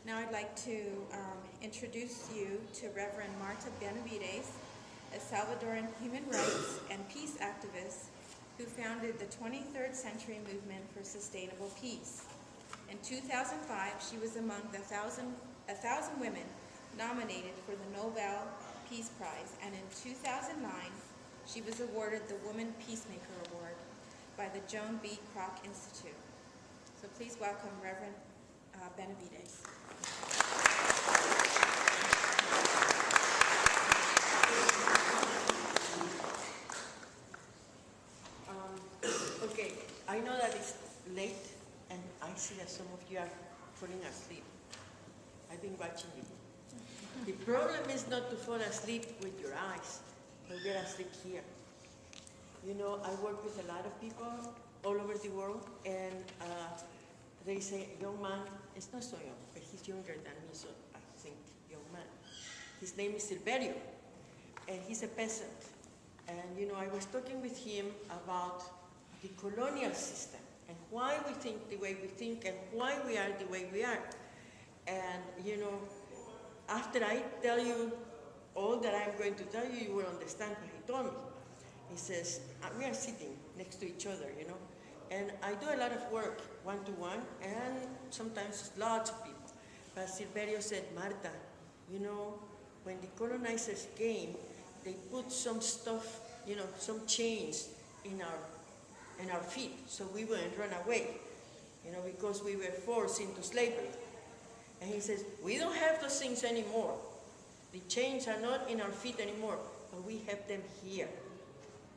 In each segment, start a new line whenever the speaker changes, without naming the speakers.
Now I'd like to introduce you to Reverend Marta Benavides, a Salvadorian human rights and peace activist who founded the 23rd Century Movement for Sustainable Peace. In 2005, she was among the 1,000 women nominated for the Nobel Peace Prize, and in 2009, she was awarded the Woman Peacemaker Award by the Joan B. Kroc Institute. So please welcome Reverend Benavides.
Okay, I know that it's late, and I see that some of you are falling asleep. I've been watching you. The problem is not to fall asleep with your eyes, but get asleep here. You know, I work with a lot of people all over the world, and they say, young man, it's not so young, but he's younger than me, so I think young man. His name is Silverio, and he's a peasant. And you know, I was talking with him about the colonial system and why we think the way we think and why we are the way we are. And you know, after I tell you all that I'm going to tell you, you will understand what he told me. He says, we are sitting next to each other, you know, and I do a lot of work one-to-one, and sometimes lots of people. But Silverio said, Marta, you know, when the colonizers came, they put some stuff, you know, some chains in our feet, so we wouldn't run away, you know, because we were forced into slavery. And he says, we don't have those things anymore. The chains are not in our feet anymore, but we have them here.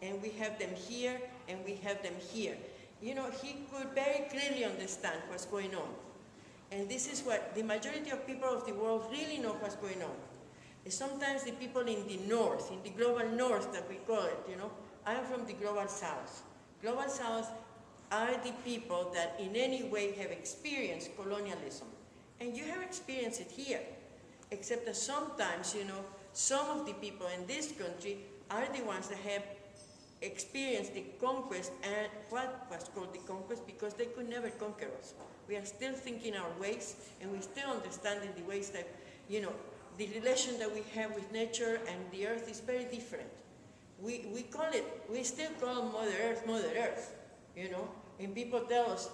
And we have them here, and we have them here. You know, he could very clearly understand what's going on. And this is what the majority of people of the world really know what's going on. And sometimes the people in the north, in the global north that we call it, you know, I'm from the global south. Global south are the people that in any way have experienced colonialism. And you have experienced it here, except that sometimes, you know, some of the people in this country are the ones that have experienced the conquest, and what was called the conquest, because they could never conquer us. We are still thinking our ways, and we still understanding the ways that, you know, the relation that we have with nature and the earth is very different. We still call Mother Earth, you know, and people tell us,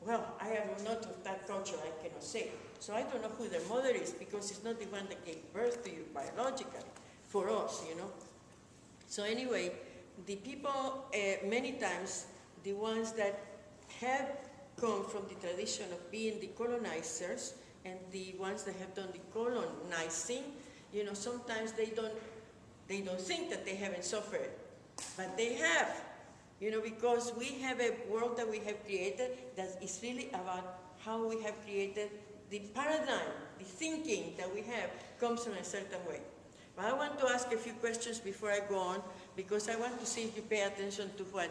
well, I am not of that culture, I cannot say. So I don't know who their mother is, because it's not the one that gave birth to you biologically, for us, you know. So anyway, the people, many times, the ones that have come from the tradition of being the colonizers, and the ones that have done the colonizing, you know, sometimes they don't think that they haven't suffered, but they have, you know, because we have a world that we have created that is really about how we have created the paradigm, the thinking that we have comes in a certain way. But I want to ask a few questions before I go on, because I want to see if you pay attention to what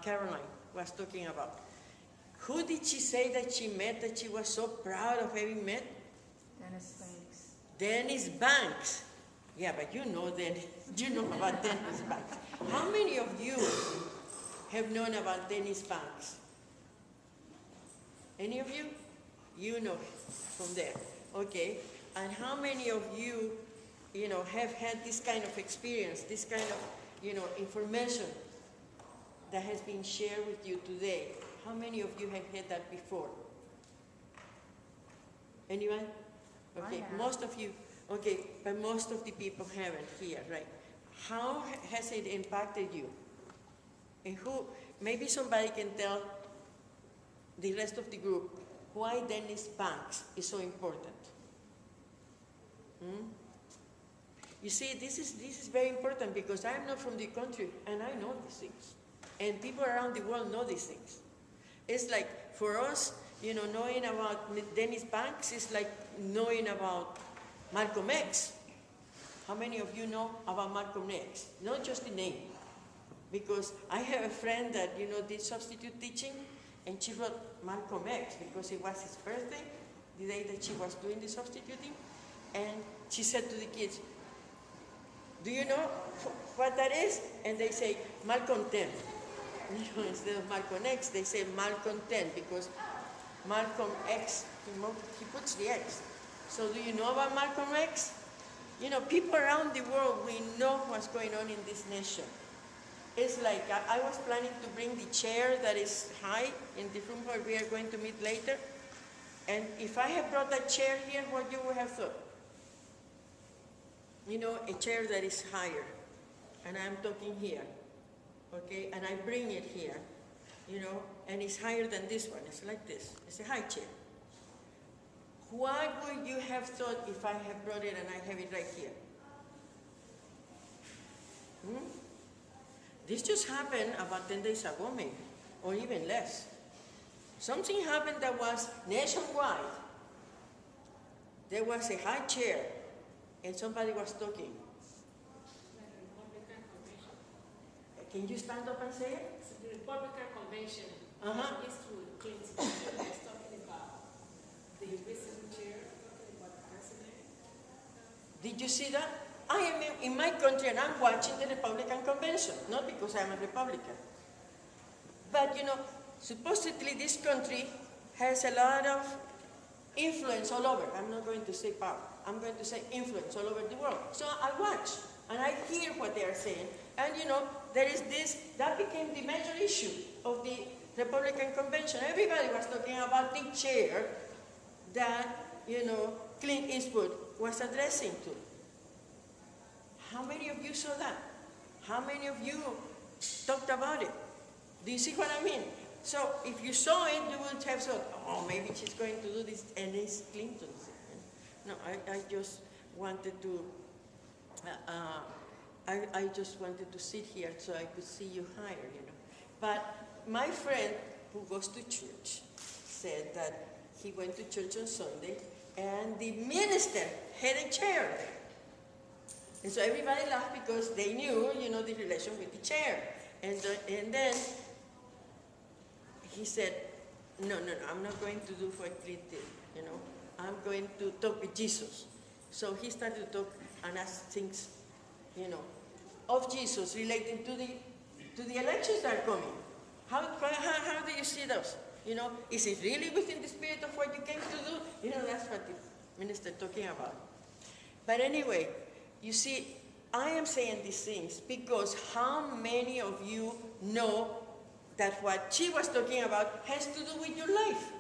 Caroline was talking about. Who did she say that she met, that she was so proud of having met?
Dennis Banks.
Dennis Banks. Yeah, but you know about Dennis Banks. How many of you have known about Dennis Banks? Any of you? You know from there. Okay. And how many of you, you know, have had this kind of experience, this kind of, you know, information that has been shared with you today? How many of you have had that before? Anyone? Okay, most of you. Okay, but most of the people haven't here, right? How has it impacted you? And who, maybe somebody can tell the rest of the group why Dennis Banks is so important. You see, this is very important, because I'm not from the country, and I know these things. And people around the world know these things. It's like, for us, you know, knowing about Dennis Banks is like knowing about Malcolm X. How many of you know about Malcolm X? Not just the name. Because I have a friend that, you know, did substitute teaching, and she wrote Malcolm X because it was his birthday, the day that she was doing the substituting. And she said to the kids, do you know what that is? And they say, Malcolm 10. You know, instead of Malcolm X, they say Malcolm 10, because Malcolm X, he puts the X. So do you know about Malcolm X? You know, people around the world, we know what's going on in this nation. It's like I was planning to bring the chair that is high in the room where we are going to meet later. And if I had brought that chair here, what you would have thought? You know, a chair that is higher. And I'm talking here, okay? And I bring it here, you know, and it's higher than this one. It's like this. It's a high chair. What would you have thought if I had brought it and I have it right here? This just happened about 10 days ago, maybe, or even less. Something happened that was nationwide. There was a high chair, and somebody was talking. Can you stand up and say it?
It's the Republican Convention. Eastwood Clinton was talking about the invisible chair, talking about the president.
Did you see that? I am in my country and I'm watching the Republican Convention, not because I'm a Republican. But you know, supposedly this country has a lot of influence all over. I'm not going to say power. I'm going to say influence all over the world. So I watch and I hear what they are saying. And you know, there is this, that became the major issue of the Republican Convention. Everybody was talking about the chair that, you know, Clint Eastwood was addressing to. How many of you saw that? How many of you talked about it? Do you see what I mean? So if you saw it, you would have thought, oh, maybe she's going to do this, and it's Clinton's. No, I just wanted to, I just wanted to sit here so I could see you higher, you know. But my friend who goes to church said that he went to church on Sunday, and the minister had a chair there. And so everybody laughed because they knew, you know, the relation with the chair. And then he said, no, I'm not going to do what Clint did, you know. I'm going to talk with Jesus. So he started to talk and ask things, you know, of Jesus relating to the elections that are coming. How do you see those? You know, is it really within the spirit of what you came to do? You know, that's what the minister talking about. But anyway, you see, I am saying these things because how many of you know that what she was talking about has to do with your life?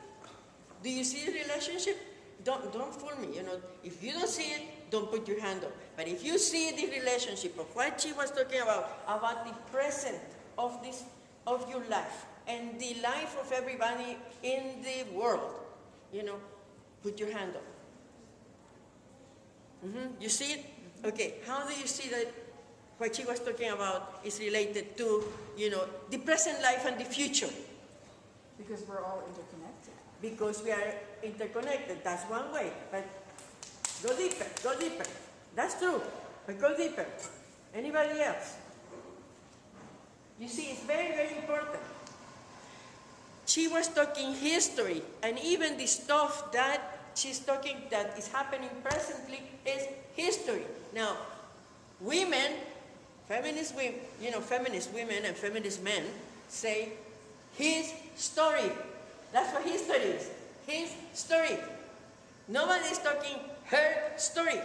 Do you see the relationship? Don't fool me, you know. If you don't see it, don't put your hand up. But if you see the relationship of what she was talking about the present of your life and the life of everybody in the world, you know, put your hand up. You see it? Okay, how do you see that what she was talking about is related to, you know, the present life and the future?
Because we're all interconnected.
Because we are interconnected, that's one way. But go deeper, go deeper. That's true, but go deeper. Anybody else? You see, it's very, very important. She was talking history, and even the stuff that she's talking that is happening presently is history. Now, women, feminist women, you know, feminist women and feminist men say his story. That's what history is. His story. Nobody is talking her story.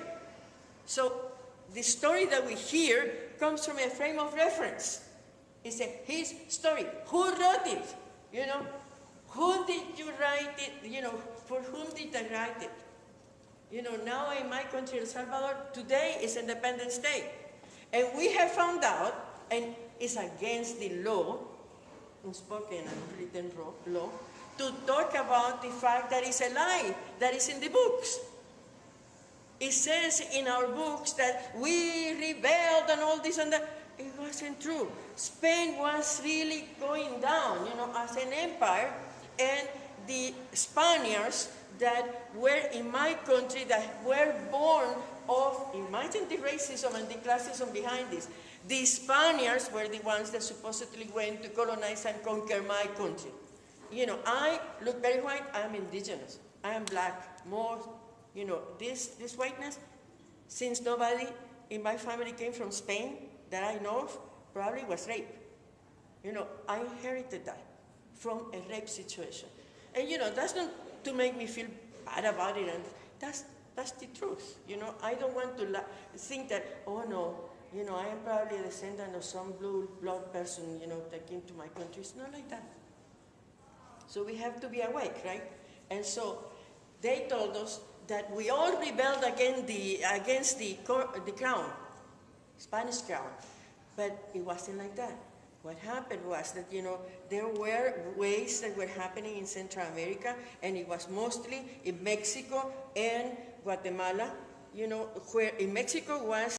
So the story that we hear comes from a frame of reference. It's his story. Who wrote it? You know, who did you write it? You know, for whom did I write it? You know, now in my country, El Salvador, today is Independence Day. And we have found out, and it's against the law, unspoken and written law, to talk about the fact that it's a lie that is in the books. It says in our books that we rebelled and all this and that. It wasn't true. Spain was really going down, you know, as an empire, and the Spaniards that were in my country, that were born of, imagine the racism and the classism behind this. The Spaniards were the ones that supposedly went to colonize and conquer my country. You know, I look very white, I am indigenous, I am black, more, you know, this whiteness, since nobody in my family came from Spain that I know of, probably was rape. You know, I inherited that from a rape situation. And you know, that's not to make me feel bad about it, and that's That's the truth. You know, I don't want to think that, oh no, you know, I am probably a descendant of some blue blood person, you know, that came to my country. It's not like that. So we have to be awake, right? And so they told us that we all rebelled against the crown, Spanish crown. But it wasn't like that. What happened was that, you know, there were ways that were happening in Central America, and it was mostly in Mexico and Guatemala, you know, where in Mexico was